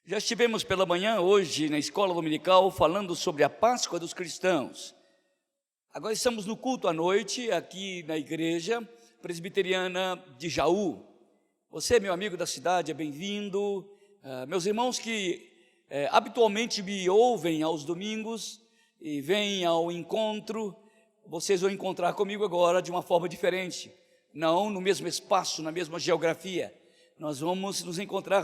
Já estivemos pela manhã hoje na escola dominical falando sobre a Páscoa dos cristãos. Agora estamos no culto à noite aqui na igreja presbiteriana de Jaú. Você, meu amigo da cidade, é bem-vindo. Meus irmãos que habitualmente me ouvem aos domingos e vêm ao encontro, vocês vão encontrar comigo agora de uma forma diferente, não no mesmo espaço, na mesma geografia. Nós vamos nos encontrar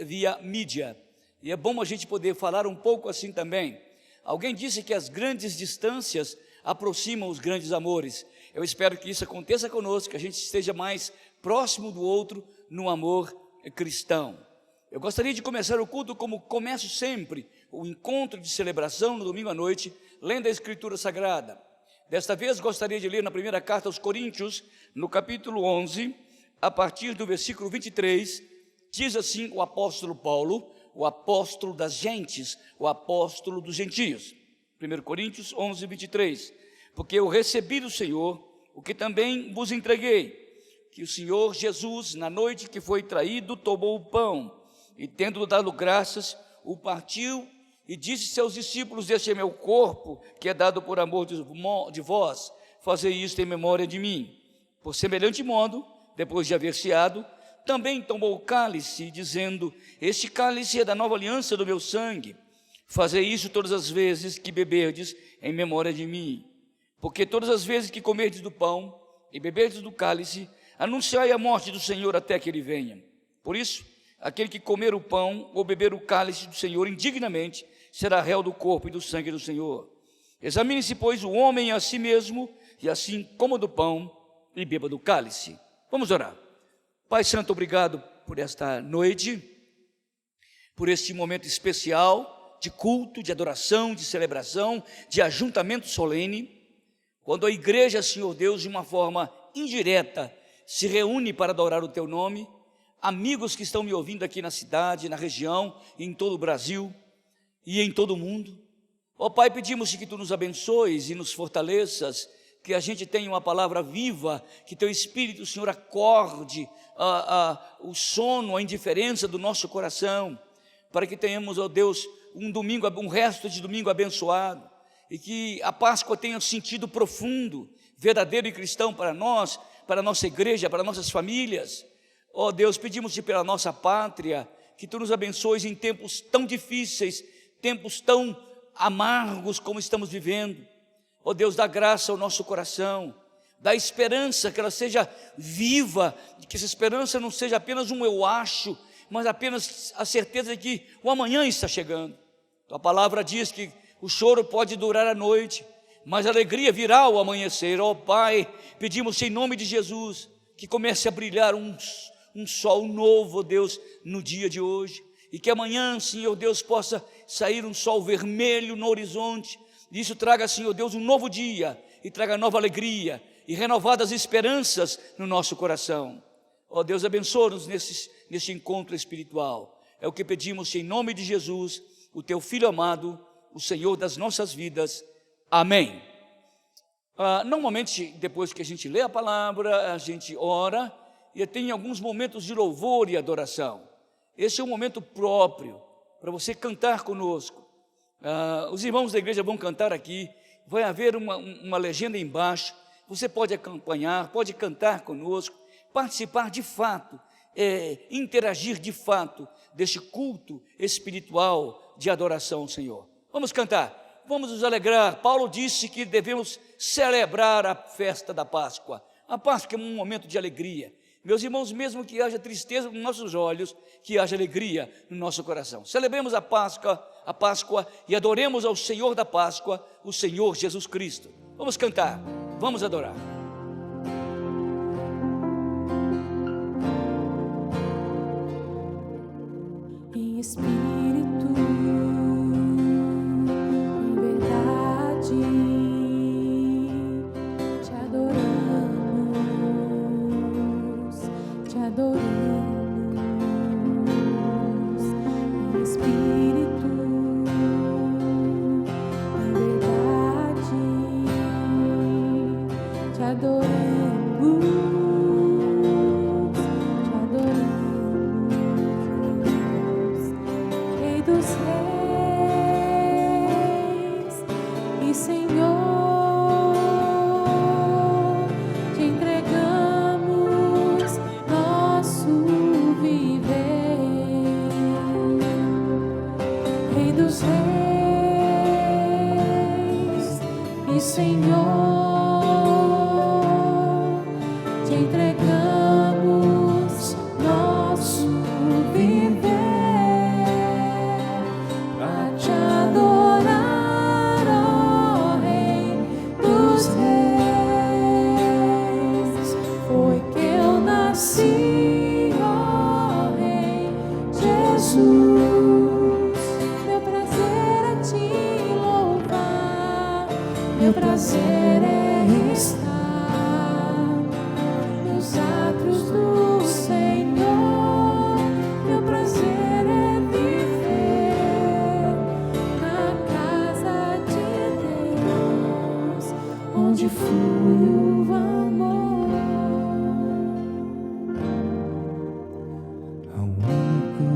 via mídia, e é bom a gente poder falar um pouco assim também. Alguém disse que as grandes distâncias aproximam os grandes amores. Eu espero que isso aconteça conosco, que a gente esteja mais próximo do outro no amor cristão. Eu gostaria de começar o culto como começo sempre, o encontro de celebração no domingo à noite, lendo a Escritura Sagrada. Desta vez gostaria de ler na primeira carta aos Coríntios, no capítulo 11, a partir do versículo 23, diz assim o apóstolo Paulo, o apóstolo das gentes, o apóstolo dos gentios. 1 Coríntios 11, 23. Porque eu recebi do Senhor o que também vos entreguei, que o Senhor Jesus, na noite que foi traído, tomou o pão, e tendo dado graças, o partiu e disse a seus discípulos: este é meu corpo, que é dado por amor de vós, fazei isto em memória de mim. Por semelhante modo, depois de haver ceado, também tomou o cálice, dizendo: este cálice é da nova aliança do meu sangue, fazei isso todas as vezes que beberdes em memória de mim. Porque todas as vezes que comerdes do pão e beberdes do cálice, anunciai a morte do Senhor até que ele venha. Por isso, aquele que comer o pão ou beber o cálice do Senhor indignamente, será réu do corpo e do sangue do Senhor. Examine-se, pois, o homem a si mesmo, e assim coma do pão e beba do cálice. Vamos orar. Pai Santo, obrigado por esta noite, por este momento especial de culto, de adoração, de celebração, de ajuntamento solene, quando a igreja, Senhor Deus, de uma forma indireta, se reúne para adorar o Teu nome. Amigos que estão me ouvindo aqui na cidade, na região, em todo o Brasil e em todo o mundo, ó Pai, pedimos que Tu nos abençoes e nos fortaleças, que a gente tenha uma palavra viva, que Teu Espírito, Senhor, acorde o sono, a indiferença do nosso coração, para que tenhamos, ó Deus, um resto de domingo abençoado, e que a Páscoa tenha um sentido profundo, verdadeiro e cristão para nós, para a nossa igreja, para nossas famílias. Ó Deus, pedimos-te pela nossa pátria, que Tu nos abençoes em tempos tão difíceis, tempos tão amargos como estamos vivendo. Ó Deus, dá graça ao nosso coração, dá esperança, que ela seja viva, que essa esperança não seja apenas um eu acho, mas apenas a certeza de que o amanhã está chegando. Tua palavra diz que o choro pode durar a noite, mas a alegria virá ao amanhecer. Ó Pai, pedimos em nome de Jesus, que comece a brilhar um sol novo, ó Deus, no dia de hoje, e que amanhã, Senhor Deus, possa sair um sol vermelho no horizonte. Isso traga, Senhor Deus, um novo dia, e traga nova alegria, e renovadas esperanças no nosso coração. Ó Deus, abençoa-nos neste encontro espiritual. É o que pedimos em nome de Jesus, o Teu Filho amado, o Senhor das nossas vidas. Amém. Normalmente, depois que a gente lê a palavra, a gente ora, e tem alguns momentos de louvor e adoração. Esse é um momento próprio para você cantar conosco. Os irmãos da igreja vão cantar aqui, vai haver uma legenda embaixo, você pode acompanhar, pode cantar conosco, participar de fato, interagir de fato deste culto espiritual de adoração ao Senhor. Vamos cantar, vamos nos alegrar. Paulo disse que devemos celebrar a festa da Páscoa. A Páscoa é um momento de alegria. Meus irmãos, mesmo que haja tristeza nos nossos olhos, que haja alegria no nosso coração. Celebremos a Páscoa e adoremos ao Senhor da Páscoa, o Senhor Jesus Cristo. Vamos cantar, vamos adorar. Em espírito, em verdade, te adoramos, te adoramos. Em espírito, em verdade, te adoramos. dos reis e Senhor, te entregamos nosso viver. Rei dos reis e Senhor, te entregamos nosso viver pra te adorar, ó Rei dos reis. Foi que eu nasci, ó Rei Jesus. Meu prazer é te louvar, meu prazer é estar nos átrios do Senhor. Meu prazer é viver na casa de Deus, onde flui o amor. Ao único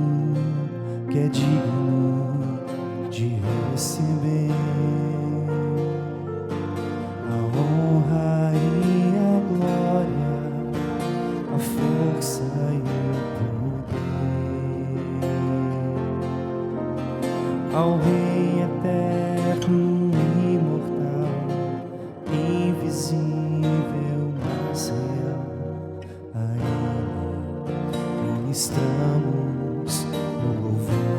que é digno de receber a honra e a glória, a força e o poder. Ao Rei eterno e imortal, invisível, mas real, a Ele ministramos o louvor.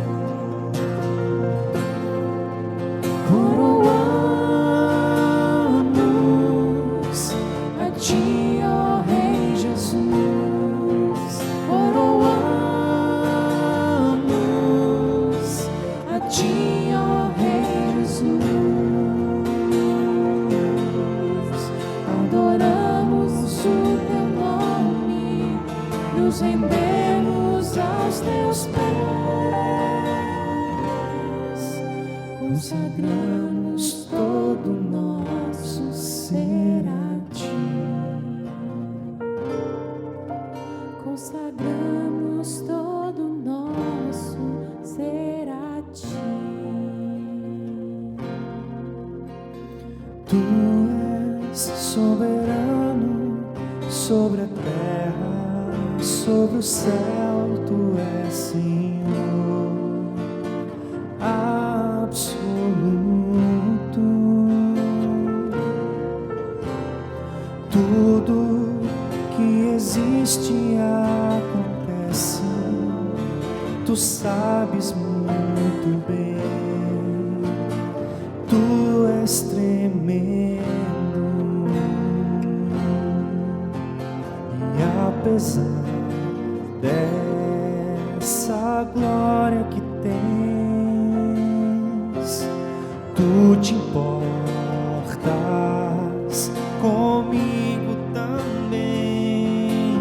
Coroamos a ti, ó Rei Jesus. Coroamos a ti, ó Rei Jesus. Adoramos o teu nome, nos rendemos aos teus pés, consagramos todo nosso ser a ti. Consagramos todo nosso ser a ti. Tu és soberano sobre a terra, sobre o céu. Tu és Senhor absoluto. Tudo que existe acontece, tu sabes muito bem. Tu és tremendo, e apesar dessa glória que tens, tu te importas comigo também.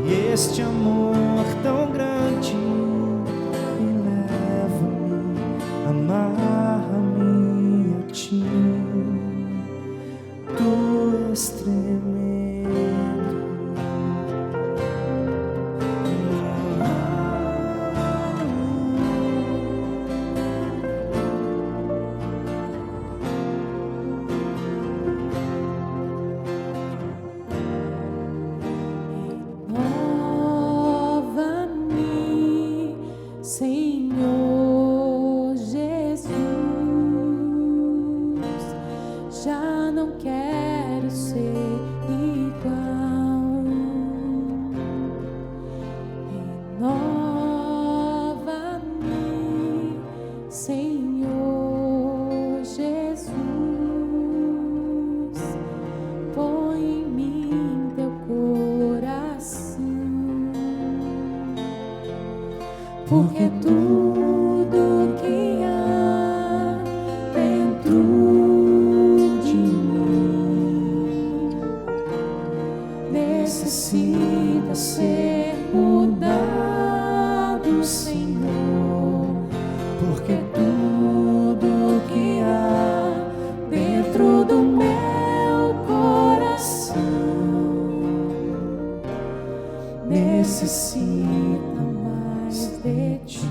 E este amor tão grande me leva-me, amarra-me a ti. Tu és tremendo. Renova-me, Senhor Jesus. Já não quero ser igual. Renova-me, Senhor Jesus. Põe em mim teu coração, porque tudo que há dentro de mim necessita ser mudado, Senhor. Porque tudo que há dentro do meu coração necessita mais de ti.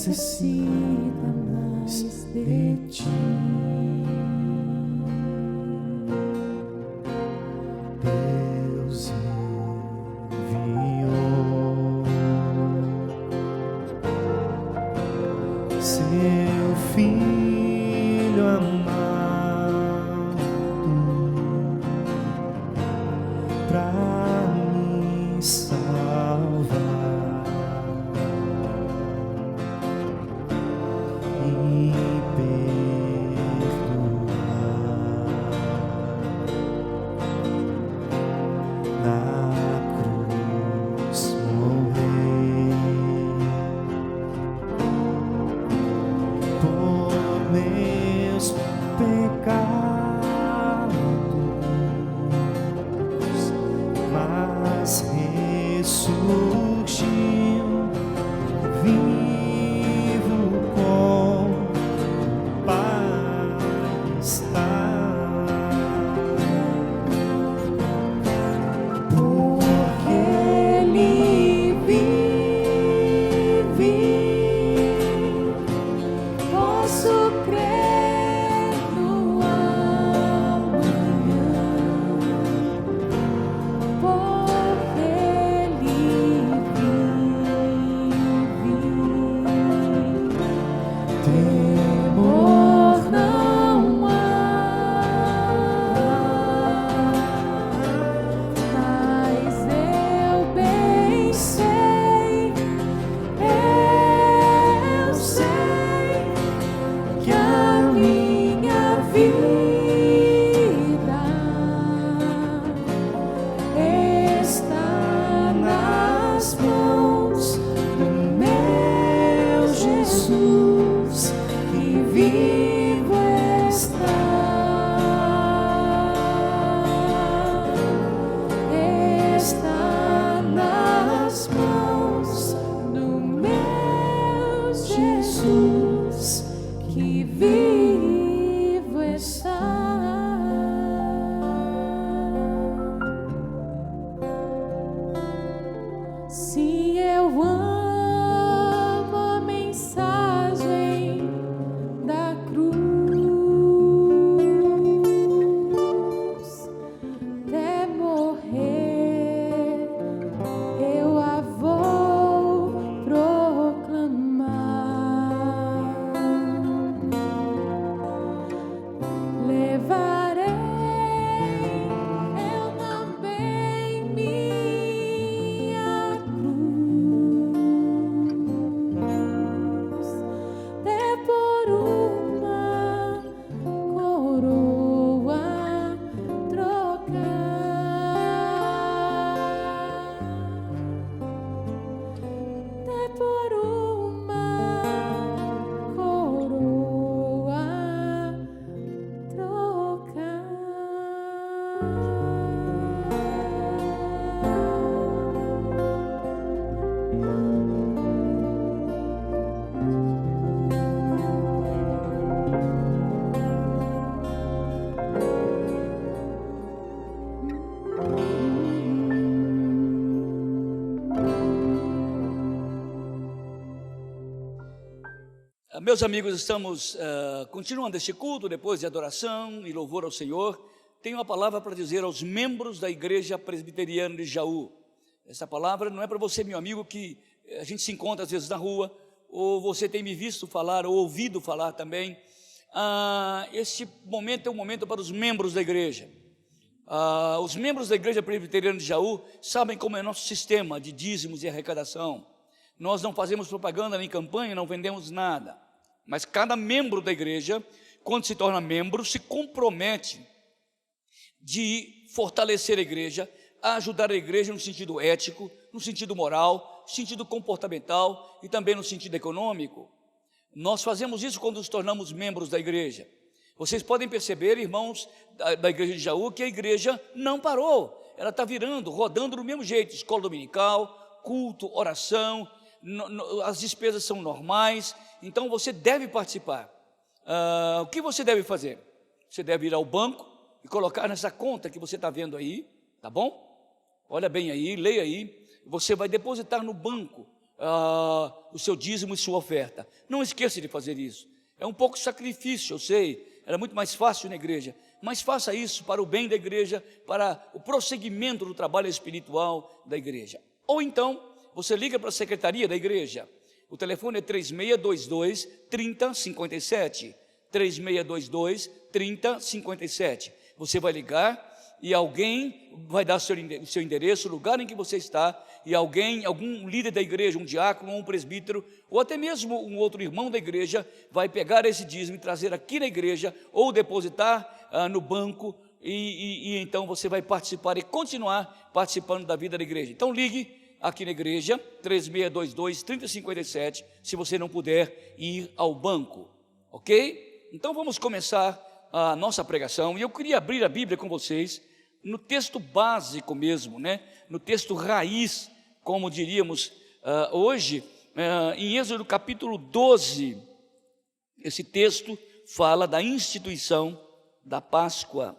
necessita mais de ti. Deus enviou seu Filho amado pra me salvar e perdoar. Na cruz morrer por meus pecados, mas ressurgiu vivo com o Pai está. Porque Ele vive, posso crer no amanhã. Porque Ele vive, temor não há. Mas eu bem sei que a minha vida está nas mãos do meu Jesus, que vivo está. Está nas mãos do meu Jesus, que vivo está. Se eu amo a mensagem da cruz, até morrer eu a vou proclamar. Levarei eu também minha cruz, até por uma coroa trocar, até por uma coroa trocar. Meus amigos, estamos continuando este culto depois de adoração e louvor ao Senhor. Tenho uma palavra para dizer aos membros da Igreja Presbiteriana de Jaú. Essa palavra não é para você, meu amigo, que a gente se encontra às vezes na rua, ou você tem me visto falar, ou ouvido falar também. Este momento é um momento para os membros da igreja. Os membros da Igreja Presbiteriana de Jaú sabem como é nosso sistema de dízimos e arrecadação. Nós não fazemos propaganda nem campanha, não vendemos nada. Mas cada membro da igreja, quando se torna membro, se compromete de fortalecer a igreja, a ajudar a igreja no sentido ético, no sentido moral, no sentido comportamental e também no sentido econômico. Nós fazemos isso quando nos tornamos membros da igreja. Vocês podem perceber, irmãos da igreja de Jaú, que a igreja não parou. Ela está virando, rodando do mesmo jeito. Escola dominical, culto, oração, as despesas são normais. Então você deve participar. O que você deve fazer? Você deve ir ao banco e colocar nessa conta que você está vendo aí, tá bom? Olha bem aí, leia aí. Você vai depositar no banco o seu dízimo e sua oferta. Não esqueça de fazer isso. É um pouco sacrifício, eu sei, era muito mais fácil na igreja, mas faça isso para o bem da igreja, para o prosseguimento do trabalho espiritual da igreja. Ou então, você liga para a secretaria da igreja, o telefone é 3622-3057, 3622-3057, você vai ligar e alguém vai dar o seu endereço, o lugar em que você está, e algum líder da igreja, um diácono ou um presbítero, ou até mesmo um outro irmão da igreja, vai pegar esse dízimo e trazer aqui na igreja, ou depositar no banco, e então você vai participar e continuar participando da vida da igreja. Então ligue aqui na igreja, 3622-3057, se você não puder ir ao banco, ok? Então vamos começar a nossa pregação, e eu queria abrir a Bíblia com vocês, no texto básico mesmo, no texto raiz, como diríamos hoje, em Êxodo capítulo 12, esse texto fala da instituição da Páscoa.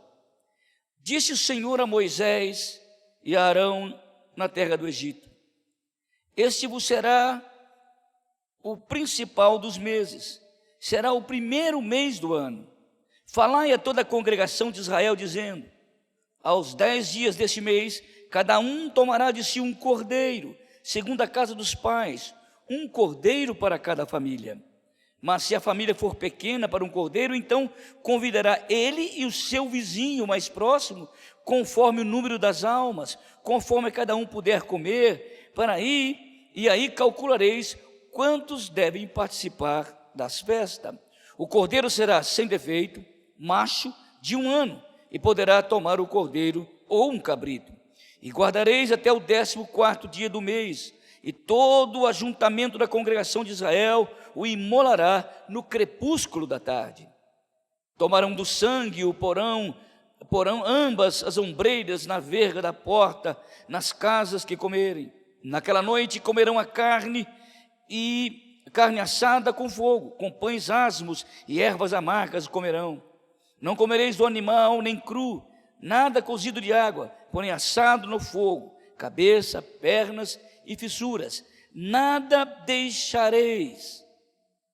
Disse o Senhor a Moisés e a Arão na terra do Egito: este vos será o principal dos meses, será o primeiro mês do ano. Falai a toda a congregação de Israel, dizendo: aos 10 dias deste mês, cada um tomará de si um cordeiro, segundo a casa dos pais, um cordeiro para cada família. Mas se a família for pequena para um cordeiro, então convidará ele e o seu vizinho mais próximo, conforme o número das almas, conforme cada um puder comer, e aí calculareis quantos devem participar das festas. O cordeiro será sem defeito, macho, de 1 ano, e poderá tomar o cordeiro ou um cabrito. E guardareis até o 14º dia do mês, e todo o ajuntamento da congregação de Israel o imolará no crepúsculo da tarde. Tomarão do sangue o porão ambas as ombreiras na verga da porta, nas casas que comerem. Naquela noite comerão a carne assada com fogo, com pães asmos e ervas amargas comerão. Não comereis do animal nem cru, nada cozido de água, porém assado no fogo, cabeça, pernas e fissuras. Nada deixareis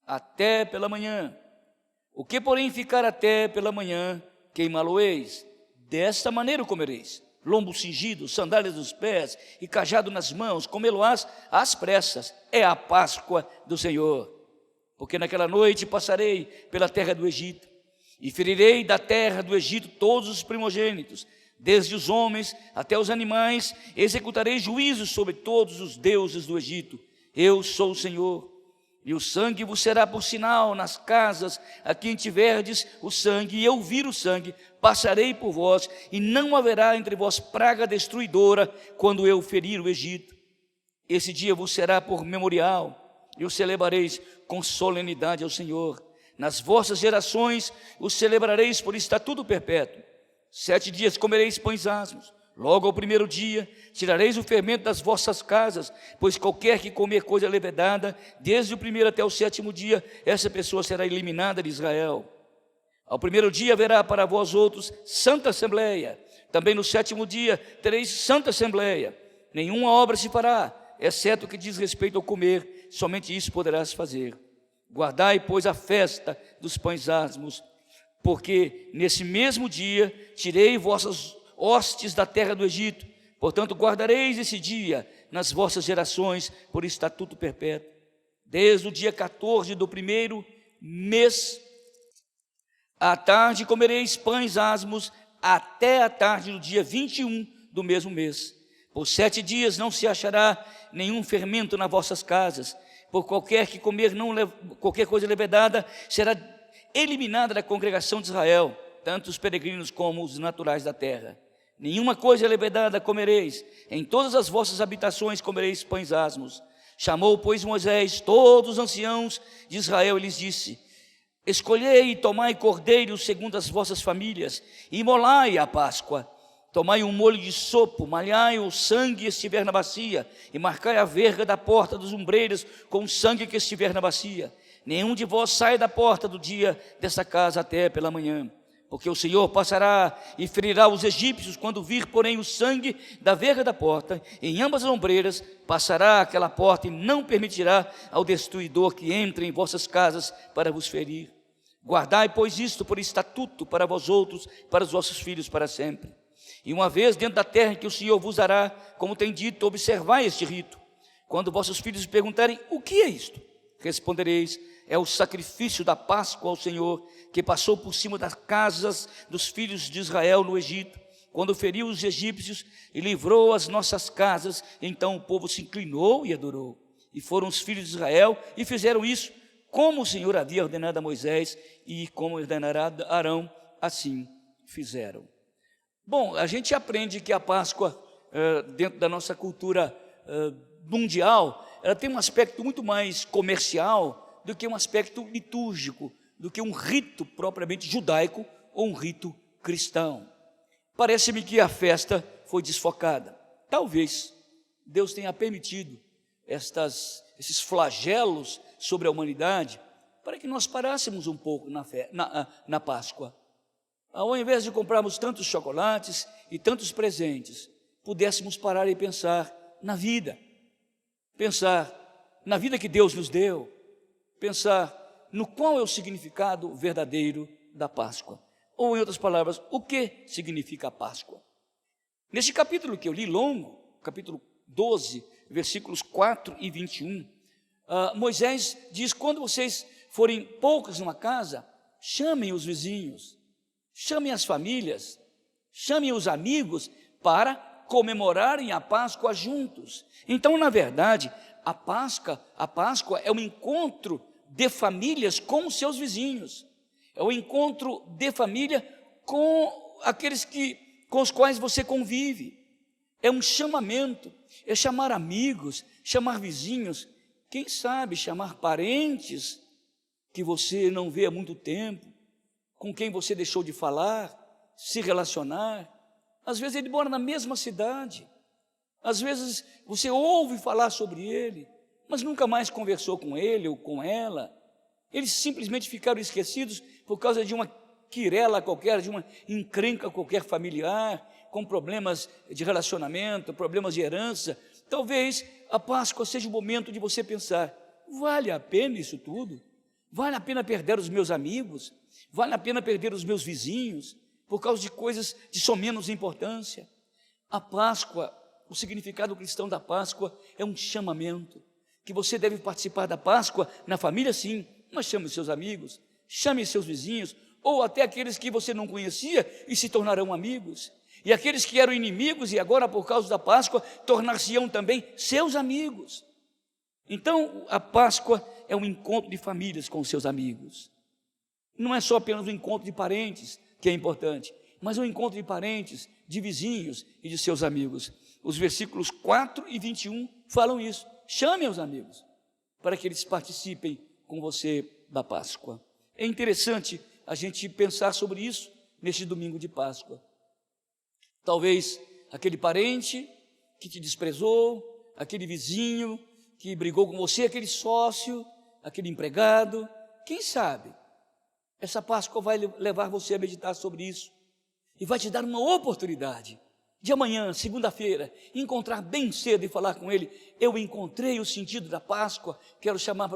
até pela manhã. O que, porém, ficar até pela manhã, queimá-lo-eis. Desta maneira o comereis: lombo cingido, sandálias nos pés e cajado nas mãos, comê-lo-ás às pressas. É a Páscoa do Senhor. Porque naquela noite passarei pela terra do Egito, e ferirei da terra do Egito todos os primogênitos, desde os homens até os animais. Executarei juízos sobre todos os deuses do Egito. Eu sou o Senhor. E o sangue vos será por sinal nas casas a quem tiverdes o sangue, e eu vir o sangue, passarei por vós, e não haverá entre vós praga destruidora quando eu ferir o Egito. Esse dia vos será por memorial, e o celebrareis com solenidade ao Senhor. Nas vossas gerações o celebrareis por estatuto perpétuo. 7 dias comereis pães asmos. Logo ao 1º dia tirareis o fermento das vossas casas, pois qualquer que comer coisa levedada, desde o 1º até o 7º dia, essa pessoa será eliminada de Israel. Ao 1º dia haverá para vós outros santa assembleia. Também no 7º dia tereis santa assembleia. Nenhuma obra se fará, exceto o que diz respeito ao comer, somente isso poderás fazer. Guardai, pois, a festa dos pães asmos, porque nesse mesmo dia tirei vossas hostes da terra do Egito. Portanto, guardareis esse dia nas vossas gerações por estatuto perpétuo. Desde o dia 14 do 1º mês, à tarde comereis pães asmos, até a tarde do dia 21 do mesmo mês. Por 7 dias não se achará nenhum fermento nas vossas casas. Por qualquer que comer qualquer coisa levedada, será eliminada da congregação de Israel, tanto os peregrinos como os naturais da terra. Nenhuma coisa levedada comereis, em todas as vossas habitações comereis pães asmos. Chamou, pois, Moisés todos os anciãos de Israel e lhes disse: escolhei e tomai cordeiros segundo as vossas famílias, e imolai a Páscoa. Tomai um molho de sopo, malhai o sangue que estiver na bacia, e marcai a verga da porta dos ombreiros com o sangue que estiver na bacia. Nenhum de vós sai da porta do dia desta casa até pela manhã. Porque o Senhor passará e ferirá os egípcios, quando vir, porém, o sangue da verga da porta, em ambas as ombreiras, passará aquela porta e não permitirá ao destruidor que entre em vossas casas para vos ferir. Guardai, pois, isto por estatuto para vós outros, para os vossos filhos para sempre. E uma vez dentro da terra que o Senhor vos dará, como tem dito, observai este rito. Quando vossos filhos perguntarem, o que é isto? Respondereis, é o sacrifício da Páscoa ao Senhor, que passou por cima das casas dos filhos de Israel no Egito, quando feriu os egípcios e livrou as nossas casas. Então o povo se inclinou e adorou. E foram os filhos de Israel e fizeram isso, como o Senhor havia ordenado a Moisés e como ordenará a Arão, assim fizeram. Bom, a gente aprende que a Páscoa, dentro da nossa cultura mundial, ela tem um aspecto muito mais comercial do que um aspecto litúrgico, do que um rito propriamente judaico ou um rito cristão. Parece-me que a festa foi desfocada. Talvez Deus tenha permitido esses flagelos sobre a humanidade para que nós parássemos um pouco na Páscoa. Ao invés de comprarmos tantos chocolates e tantos presentes, pudéssemos parar e pensar na vida. Pensar na vida que Deus nos deu. Pensar no qual é o significado verdadeiro da Páscoa. Ou, em outras palavras, o que significa a Páscoa? Neste capítulo que eu li longo, capítulo 12, versículos 4 e 21, Moisés diz, quando vocês forem poucos numa casa, chamem os vizinhos, chamem as famílias, chamem os amigos para comemorarem a Páscoa juntos. Então, na verdade, a Páscoa é um encontro de famílias com os seus vizinhos. É um encontro de família com aqueles com os quais você convive. É um chamamento, é chamar amigos, chamar vizinhos, quem sabe chamar parentes que você não vê há muito tempo, com quem você deixou de falar, se relacionar. Às vezes ele mora na mesma cidade, às vezes você ouve falar sobre ele, mas nunca mais conversou com ele ou com ela. Eles simplesmente ficaram esquecidos por causa de uma quirela qualquer, de uma encrenca qualquer familiar, com problemas de relacionamento, problemas de herança. Talvez a Páscoa seja o momento de você pensar, vale a pena isso tudo? Vale a pena perder os meus amigos? Vale a pena perder os meus vizinhos por causa de coisas de só menos importância? A Páscoa, o significado cristão da Páscoa é um chamamento, que você deve participar da Páscoa na família, sim, mas chame os seus amigos, chame os seus vizinhos, ou até aqueles que você não conhecia e se tornarão amigos, e aqueles que eram inimigos e agora por causa da Páscoa tornar-se-ão também seus amigos. Então a Páscoa é um encontro de famílias com os seus amigos. Não é só apenas um encontro de parentes que é importante, mas um encontro de parentes, de vizinhos e de seus amigos. Os versículos 4 e 21 falam isso. Chame os amigos para que eles participem com você da Páscoa. É interessante a gente pensar sobre isso neste domingo de Páscoa. Talvez aquele parente que te desprezou, aquele vizinho que brigou com você, aquele sócio, aquele empregado, quem sabe essa Páscoa vai levar você a meditar sobre isso e vai te dar uma oportunidade de amanhã, segunda-feira, encontrar bem cedo e falar com ele, eu encontrei o sentido da Páscoa, quero chamar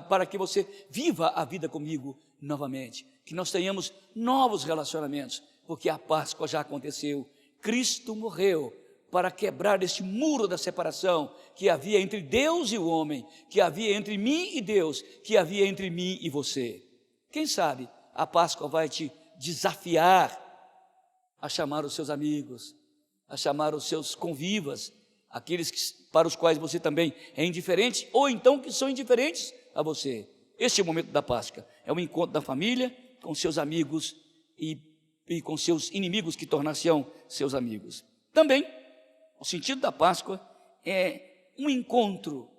para que você viva a vida comigo novamente, que nós tenhamos novos relacionamentos, porque a Páscoa já aconteceu, Cristo morreu para quebrar este muro da separação que havia entre Deus e o homem, que havia entre mim e Deus, que havia entre mim e você. Quem sabe a Páscoa vai te desafiar a chamar os seus amigos, a chamar os seus convivas, aqueles para os quais você também é indiferente, ou então que são indiferentes a você. Este é o momento da Páscoa, é o encontro da família com seus amigos e com seus inimigos que tornar-se-ão seus amigos. Também, o sentido da Páscoa é um encontro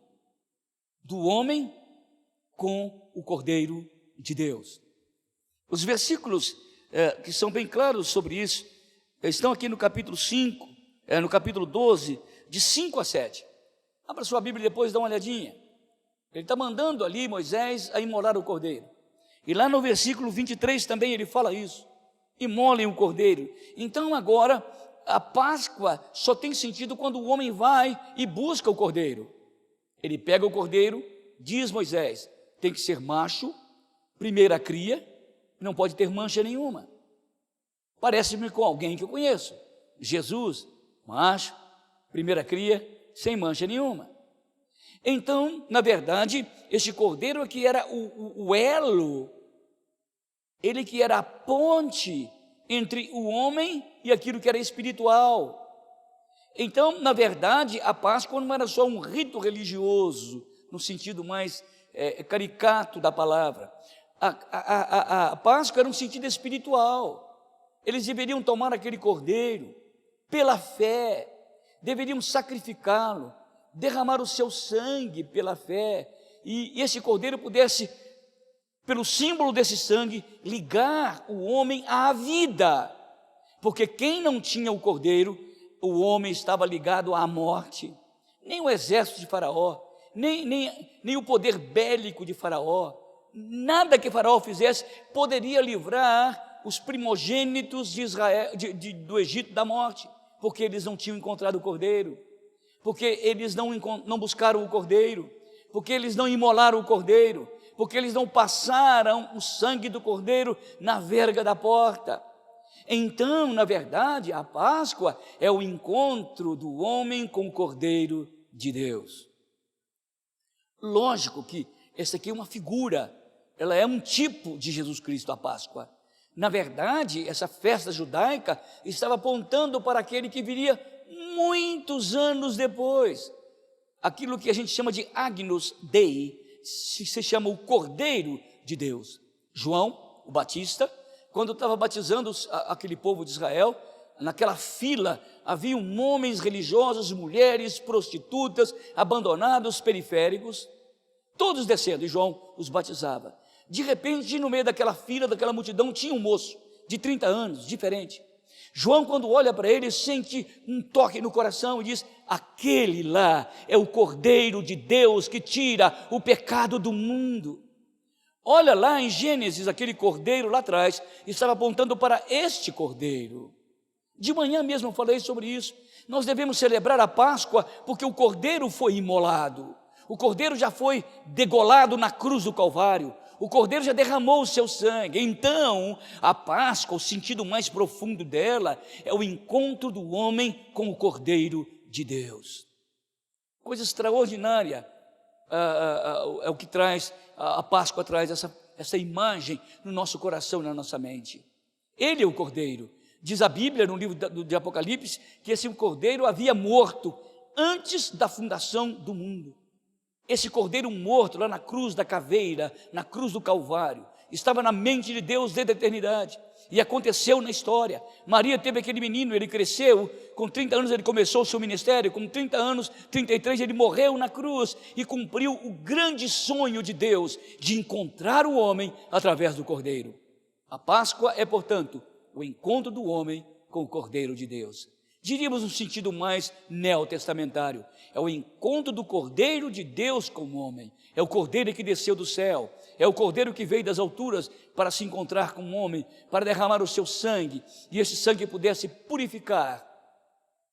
do homem com o Cordeiro de Deus. Os versículos que são bem claros sobre isso, estão aqui no capítulo 5, no capítulo 12, de 5 a 7. Abra sua Bíblia e depois dá uma olhadinha. Ele está mandando ali Moisés a imolar o cordeiro. E lá no versículo 23 também ele fala isso. imolem o cordeiro. Então agora a Páscoa só tem sentido quando o homem vai e busca o cordeiro. Ele pega o cordeiro, diz Moisés, tem que ser macho, primeira cria, não pode ter mancha nenhuma. Parece-me com alguém que eu conheço. Jesus, macho, primeira cria, sem mancha nenhuma. Então, na verdade, este cordeiro aqui era o elo, ele que era a ponte entre o homem e aquilo que era espiritual. Então, na verdade, a Páscoa não era só um rito religioso, no sentido mais caricato da palavra. A Páscoa era um sentido espiritual. Eles deveriam tomar aquele cordeiro pela fé, deveriam sacrificá-lo, derramar o seu sangue pela fé, e esse cordeiro pudesse, pelo símbolo desse sangue, ligar o homem à vida, porque quem não tinha o cordeiro, o homem estava ligado à morte. Nem o exército de Faraó, nem o poder bélico de Faraó, nada que Faraó fizesse poderia livrar os primogênitos de Israel, do Egito da morte, porque eles não tinham encontrado o cordeiro, porque eles não buscaram o cordeiro, porque eles não imolaram o cordeiro, porque eles não passaram o sangue do cordeiro na verga da porta. Então, na verdade, a Páscoa é o encontro do homem com o Cordeiro de Deus. Lógico que essa aqui é uma figura, ela é um tipo de Jesus Cristo, a Páscoa. Na verdade, essa festa judaica estava apontando para aquele que viria muitos anos depois. Aquilo que a gente chama de Agnus Dei, se chama o Cordeiro de Deus. João, o Batista, quando estava batizando aquele povo de Israel, naquela fila haviam homens religiosos, mulheres, prostitutas, abandonados, periféricos, todos descendo, e João os batizava. De repente, no meio daquela fila, daquela multidão, tinha um moço de 30 anos, diferente. João, quando olha para ele, sente um toque no coração e diz: aquele lá é o Cordeiro de Deus que tira o pecado do mundo. Olha lá em Gênesis, aquele cordeiro lá atrás estava apontando para este cordeiro. De manhã mesmo eu falei sobre isso. Nós devemos celebrar a Páscoa porque o cordeiro foi imolado. O cordeiro já foi degolado na cruz do Calvário. O cordeiro já derramou o seu sangue. Então, a Páscoa, o sentido mais profundo dela, é o encontro do homem com o Cordeiro de Deus. Coisa extraordinária é o que traz, a Páscoa traz essa imagem no nosso coração e na nossa mente. Ele é o Cordeiro. Diz a Bíblia, no livro de Apocalipse, que esse Cordeiro havia morto antes da fundação do mundo. Esse cordeiro morto lá na cruz da caveira, na cruz do Calvário, estava na mente de Deus desde a eternidade, e aconteceu na história. Maria teve aquele menino, ele cresceu, com 30 anos ele começou o seu ministério, com 30 anos, 33, ele morreu na cruz, e cumpriu o grande sonho de Deus, de encontrar o homem através do cordeiro. A Páscoa é, portanto, o encontro do homem com o Cordeiro de Deus. Diríamos no sentido mais neotestamentário, é o encontro do Cordeiro de Deus com o homem, é o Cordeiro que desceu do céu, é o Cordeiro que veio das alturas para se encontrar com o homem, para derramar o seu sangue, e esse sangue pudesse purificar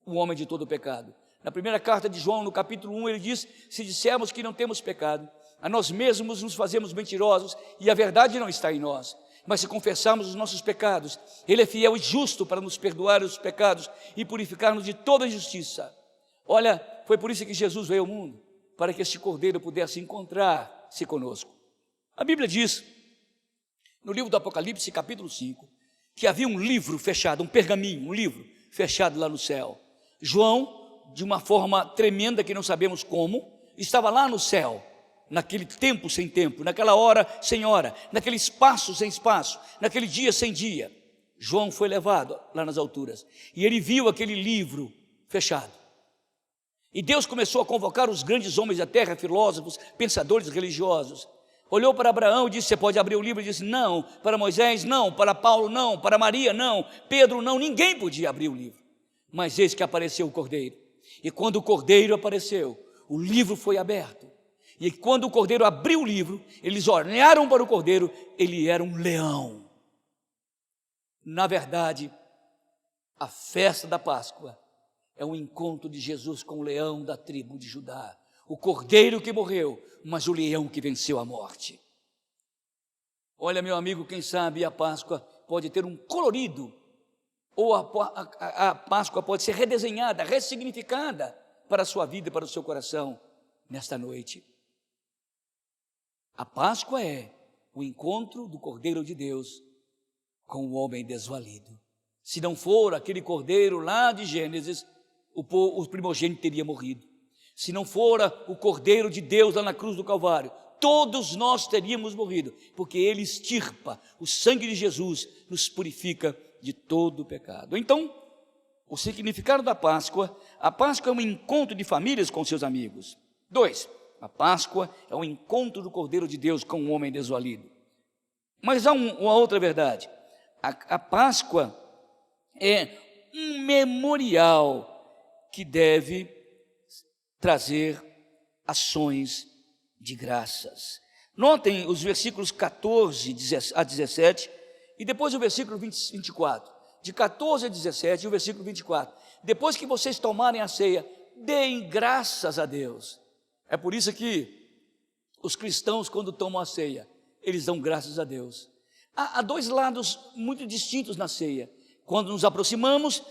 o homem de todo o pecado. Na primeira carta de João, no capítulo 1, ele diz: se dissermos que não temos pecado, a nós mesmos nos fazemos mentirosos, e a verdade não está em nós. Mas se confessarmos os nossos pecados, Ele é fiel e justo para nos perdoar os pecados e purificar-nos de toda injustiça. Olha, foi por isso que Jesus veio ao mundo, para que este Cordeiro pudesse encontrar-se conosco. A Bíblia diz, no livro do Apocalipse, capítulo 5, que havia um livro fechado, um pergaminho, um livro fechado lá no céu. João, de uma forma tremenda que não sabemos como, estava lá no céu, naquele tempo sem tempo, naquela hora sem hora, naquele espaço sem espaço, naquele dia sem dia. João foi levado lá nas alturas e ele viu aquele livro fechado. E Deus começou a convocar os grandes homens da terra, filósofos, pensadores religiosos. Olhou para Abraão e disse: você pode abrir o livro? Ele disse: não. Para Moisés, não. Para Paulo, não. Para Maria, não. Pedro, não. Ninguém podia abrir o livro. Mas eis que apareceu o Cordeiro. E quando o Cordeiro apareceu, o livro foi aberto. E quando o Cordeiro abriu o livro, eles olharam para o Cordeiro, ele era um leão. Na verdade, a festa da Páscoa é um encontro de Jesus com o leão da tribo de Judá, o cordeiro que morreu, mas o leão que venceu a morte. Olha, meu amigo, quem sabe a Páscoa pode ter um colorido, ou a Páscoa pode ser redesenhada, ressignificada para a sua vida e para o seu coração nesta noite. A Páscoa é o encontro do Cordeiro de Deus com o homem desvalido. Se não for aquele cordeiro lá de Gênesis, o primogênito teria morrido. Se não fora o Cordeiro de Deus lá na cruz do Calvário, todos nós teríamos morrido, porque ele extirpa, o sangue de Jesus nos purifica de todo o pecado. Então, o significado da Páscoa: a Páscoa é um encontro de famílias com seus amigos. 2, a Páscoa é um encontro do Cordeiro de Deus com o homem desvalido. Mas há uma outra verdade: a Páscoa é um memorial que deve trazer ações de graças. Notem os versículos 14 a 17 e depois o versículo 24. De 14 a 17 e o versículo 24. Depois que vocês tomarem a ceia, deem graças a Deus. É por isso que os cristãos, quando tomam a ceia, eles dão graças a Deus. Há dois lados muito distintos na ceia. Quando nos aproximamos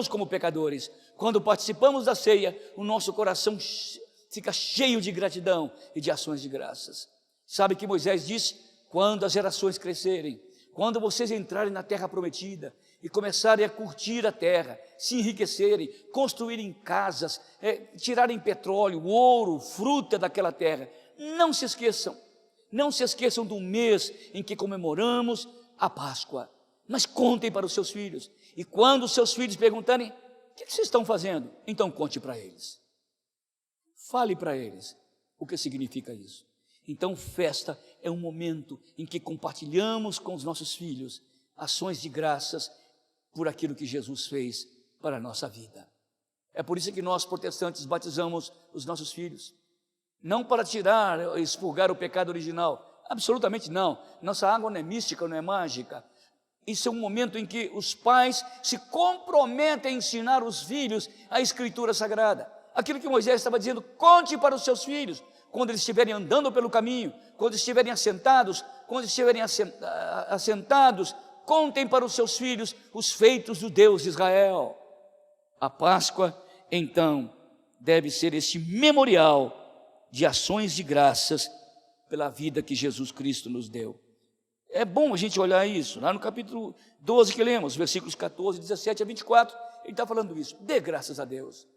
como pecadores. Quando participamos da ceia, o nosso coração fica cheio de gratidão e de ações de graças. Sabe que Moisés disse: quando as gerações crescerem, quando vocês entrarem na terra prometida e começarem a curtir a terra, se enriquecerem, construírem casas, tirarem petróleo, ouro, fruta daquela terra, não se esqueçam do mês em que comemoramos a Páscoa. Mas contem para os seus filhos. E quando os seus filhos perguntarem: o que vocês estão fazendo? Então conte para eles. Fale para eles o que significa isso. Então, festa é um momento em que compartilhamos com os nossos filhos ações de graças por aquilo que Jesus fez para a nossa vida. É por isso que nós, protestantes, batizamos os nossos filhos. Não para tirar, expurgar o pecado original. Absolutamente não. Nossa água não é mística, não é mágica. Isso é um momento em que os pais se comprometem a ensinar os filhos a Escritura Sagrada. Aquilo que Moisés estava dizendo: conte para os seus filhos, quando eles estiverem andando pelo caminho, quando estiverem assentados, contem para os seus filhos os feitos do Deus de Israel. A Páscoa, então, deve ser este memorial de ações de graças pela vida que Jesus Cristo nos deu. É bom a gente olhar isso, lá no capítulo 12 que lemos, versículos 14, 17 a 24, ele está falando isso: dê graças a Deus.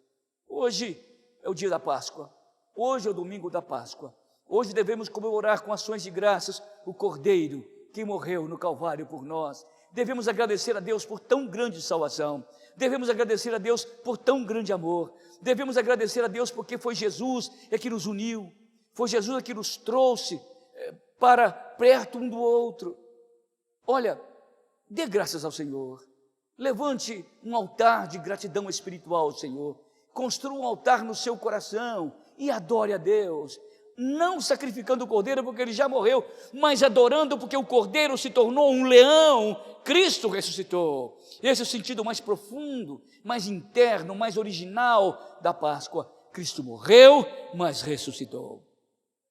Hoje é o dia da Páscoa, hoje é o domingo da Páscoa, hoje devemos comemorar com ações de graças o Cordeiro que morreu no Calvário por nós. Devemos agradecer a Deus por tão grande salvação, devemos agradecer a Deus por tão grande amor, devemos agradecer a Deus porque foi Jesus que nos uniu, foi Jesus que nos trouxe para perto um do outro. Olha, dê graças ao Senhor, levante um altar de gratidão espiritual ao Senhor, construa um altar no seu coração e adore a Deus, não sacrificando o Cordeiro porque ele já morreu, mas adorando porque o Cordeiro se tornou um leão, Cristo ressuscitou. Esse é o sentido mais profundo, mais interno, mais original da Páscoa. Cristo morreu, mas ressuscitou.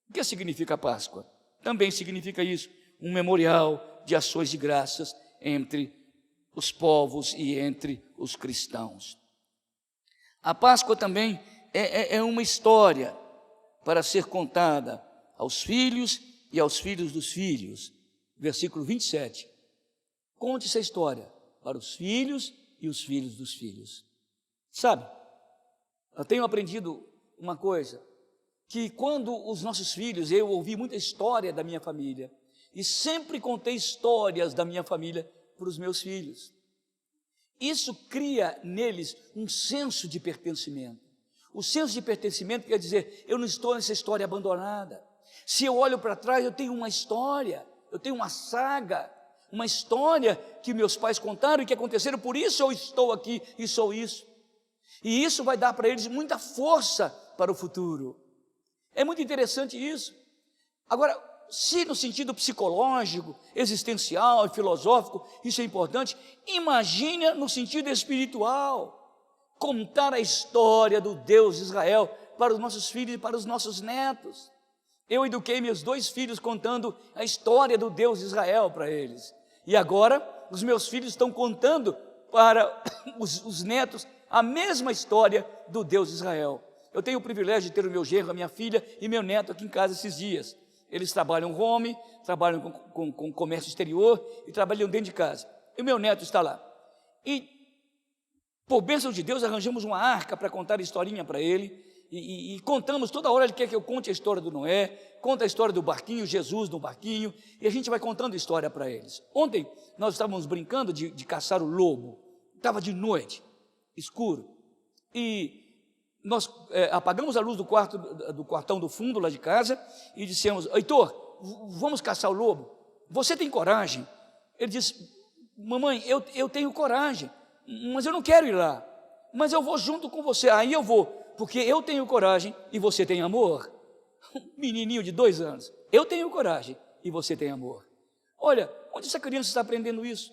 O que significa a Páscoa? Também significa isso, um memorial de ações de graças entre os povos e entre os cristãos. A Páscoa também é uma história para ser contada aos filhos e aos filhos dos filhos. Versículo 27. Conte essa história para os filhos e os filhos dos filhos. Sabe, eu tenho aprendido uma coisa, que quando os nossos filhos, eu ouvi muita história da minha família, e sempre contei histórias da minha família para os meus filhos. Isso cria neles um senso de pertencimento. O senso de pertencimento quer dizer: eu não estou nessa história abandonada. Se eu olho para trás, eu tenho uma história, eu tenho uma saga, uma história que meus pais contaram e que aconteceram, por isso eu estou aqui e sou isso. E isso vai dar para eles muita força para o futuro. É muito interessante isso. Agora, se no sentido psicológico, existencial e filosófico, isso é importante, imagine no sentido espiritual. Contar a história do Deus de Israel para os nossos filhos e para os nossos netos. Eu eduquei meus 2 filhos contando a história do Deus de Israel para eles. E agora, os meus filhos estão contando para os netos a mesma história do Deus de Israel. Eu tenho o privilégio de ter o meu genro, a minha filha e meu neto aqui em casa esses dias. Eles trabalham home, trabalham com comércio exterior e trabalham dentro de casa. E o meu neto está lá. E, por bênção de Deus, arranjamos uma arca para contar a historinha para ele. E contamos, toda hora ele quer que eu conte a história do Noé, conta a história do barquinho, Jesus no barquinho, e a gente vai contando história para eles. Ontem nós estávamos brincando de caçar o lobo. Estava de noite, escuro, e nós apagamos a luz do quartão do fundo lá de casa e dissemos: Heitor, vamos caçar o lobo? Você tem coragem? Ele disse: mamãe, eu tenho coragem, mas eu não quero ir lá, mas eu vou junto com você. Aí eu vou, porque eu tenho coragem e você tem amor. Um menininho de 2 anos, eu tenho coragem e você tem amor. Olha, onde essa criança está aprendendo isso?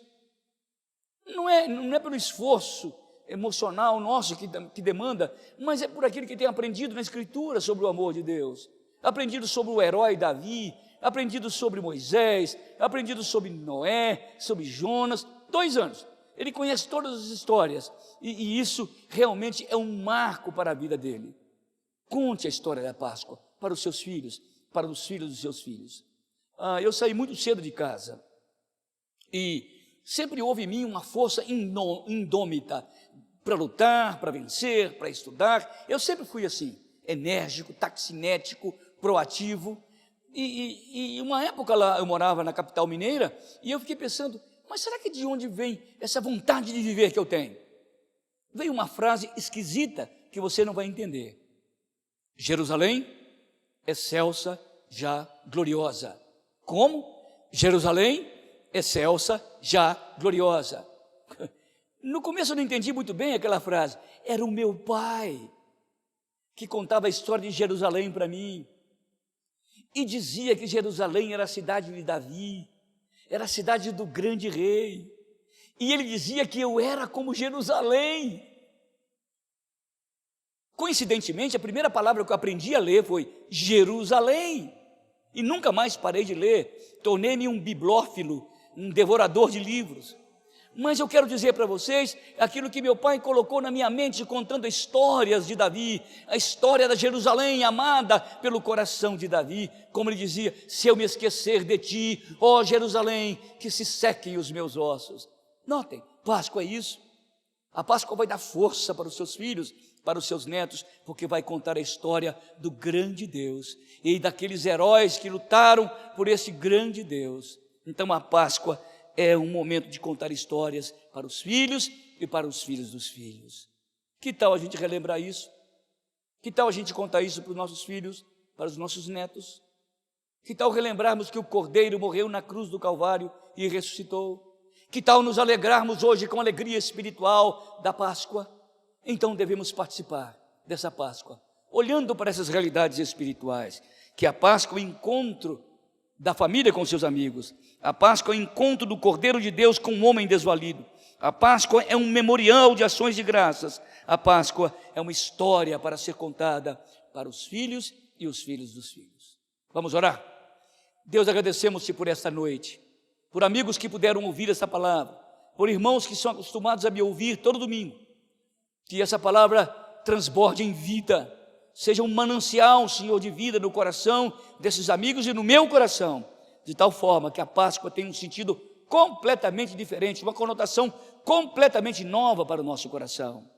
Não é pelo esforço emocional nosso que demanda, mas é por aquele que tem aprendido na Escritura sobre o amor de Deus, aprendido sobre o herói Davi, aprendido sobre Moisés, aprendido sobre Noé, sobre Jonas. 2 anos, ele conhece todas as histórias, e isso realmente é um marco para a vida dele. Conte a história da Páscoa para os seus filhos, para os filhos dos seus filhos. Eu saí muito cedo de casa, e sempre houve em mim uma força indômita, para lutar, para vencer, para estudar. Eu sempre fui assim, enérgico, taxinético, proativo. E uma época lá eu morava na capital mineira, e eu fiquei pensando: mas será que de onde vem essa vontade de viver que eu tenho? Veio uma frase esquisita que você não vai entender: Jerusalém, excelsa, já gloriosa. Como? Jerusalém, excelsa, já gloriosa. No começo eu não entendi muito bem aquela frase. Era o meu pai que contava a história de Jerusalém para mim, e dizia que Jerusalém era a cidade de Davi, era a cidade do grande rei, e ele dizia que eu era como Jerusalém. Coincidentemente, a primeira palavra que eu aprendi a ler foi Jerusalém, e nunca mais parei de ler. Tornei-me um bibliófilo, um devorador de livros. Mas eu quero dizer para vocês aquilo que meu pai colocou na minha mente, contando histórias de Davi, a história da Jerusalém amada pelo coração de Davi. Como ele dizia: se eu me esquecer de ti, ó Jerusalém, que se sequem os meus ossos. Notem, Páscoa é isso. A Páscoa vai dar força para os seus filhos, para os seus netos, porque vai contar a história do grande Deus e daqueles heróis que lutaram por esse grande Deus. Então a Páscoa é um momento de contar histórias para os filhos e para os filhos dos filhos. Que tal a gente relembrar isso? Que tal a gente contar isso para os nossos filhos, para os nossos netos? Que tal relembrarmos que o Cordeiro morreu na cruz do Calvário e ressuscitou? Que tal nos alegrarmos hoje com a alegria espiritual da Páscoa? Então devemos participar dessa Páscoa, olhando para essas realidades espirituais, que a Páscoa é o encontro da família com seus amigos. A Páscoa é o encontro do Cordeiro de Deus com o homem desvalido. A Páscoa é um memorial de ações de graças. A Páscoa é uma história para ser contada para os filhos e os filhos dos filhos. Vamos orar? Deus, agradecemos-te por esta noite, por amigos que puderam ouvir essa palavra, por irmãos que são acostumados a me ouvir todo domingo. Que essa palavra transborde em vida, seja um manancial, Senhor, de vida no coração desses amigos e no meu coração, de tal forma que a Páscoa tenha um sentido completamente diferente, uma conotação completamente nova para o nosso coração.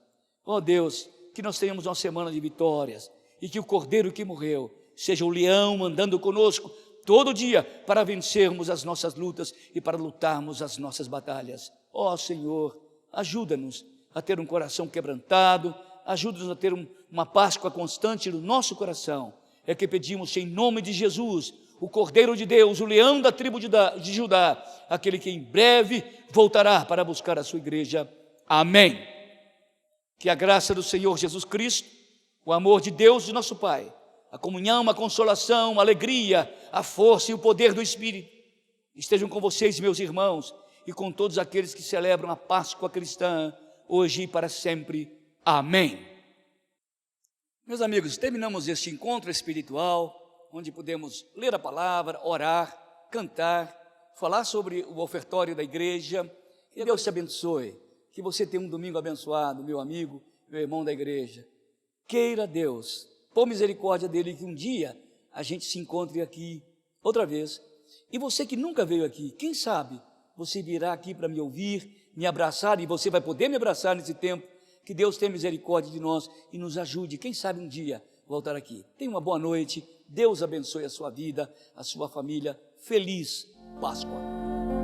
Ó Deus, que nós tenhamos uma semana de vitórias, e que o Cordeiro que morreu seja o leão andando conosco todo dia, para vencermos as nossas lutas e para lutarmos as nossas batalhas. Ó Senhor, ajuda-nos a ter um coração quebrantado, ajuda-nos a ter uma Páscoa constante no nosso coração. É que pedimos em nome de Jesus, o Cordeiro de Deus, o leão da tribo de Judá, aquele que em breve voltará para buscar a sua igreja. Amém. Que a graça do Senhor Jesus Cristo, o amor de Deus e nosso Pai, a comunhão, a consolação, a alegria, a força e o poder do Espírito estejam com vocês, meus irmãos, e com todos aqueles que celebram a Páscoa cristã, hoje e para sempre. Amém. Meus amigos, terminamos este encontro espiritual, onde podemos ler a palavra, orar, cantar, falar sobre o ofertório da igreja. Que Deus te abençoe, que você tenha um domingo abençoado, meu amigo, meu irmão da igreja. Queira Deus, por misericórdia dele, que um dia a gente se encontre aqui outra vez. E você que nunca veio aqui, quem sabe você virá aqui para me ouvir, me abraçar, e você vai poder me abraçar nesse tempo. Que Deus tenha misericórdia de nós e nos ajude, quem sabe um dia voltar aqui. Tenha uma boa noite, Deus abençoe a sua vida, a sua família. Feliz Páscoa.